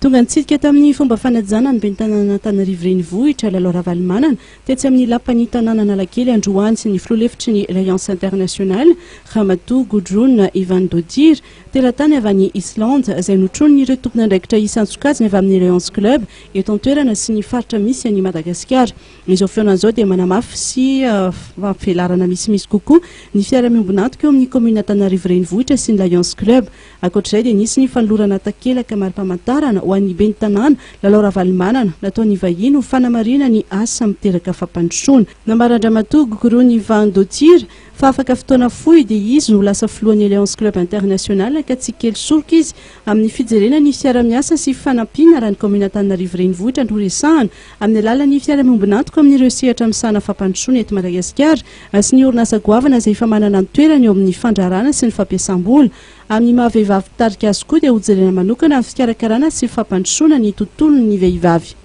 tonga nitsidika tamin'ny fomba fanajana ny bentanana Antananarivo renivohitra lalao ravalimanana tetsy amin'ny lapan'ny tanàna Analakely androany sy ny filoalefitry ny Alliance Internationale Ramatoa Gudrun Ivan Dodir teratany avy any Islande izay notrony ireo tompona andraikitra isan-tsokajiny avy amin'ny Lions Club eto an-toerana sy ny faritra misy any Madagasikara. Izao feonan'izao dia manamafy sy fampivelarana misimisy kokoa ny fiarahamonina antoka eo amin'ny commune Antananarivo renivohitra sy ny Lions Club. Ankoatr'izay dia nisy ny fanolorana takelaka mari-pamantarana ho an'ny ben'ny tanàna lalao ravalimanana nataon'ny vahiny ho fanamarina ny asa miteraka fampandrosoana. Namaran-Ramatoa Gudrun Ivan Dodir fa afaka fotoana fohy dia izy no lasa filohan'ny Alliance Club International ka tsy kely soroka izy amin'ny fijerena ny fiara-miasa sy fanampiana raha ny commune Antananarivo renivohitra no resahana amin'ny alalan'ny fiarahamonina antoka amin'ireo sehatra misahana fampandrosoana eto Madagasikara sy ny orinasa goavana izay efa manana ny toerany eo amin'ny fandrarana sy ny fampiasam-bola. Amin'ny maha vehivavy tarika azy koa dia ho jerena manokana amin'ny fikarakarana sy fampandrosoana ny tontolon'ny vehivavy.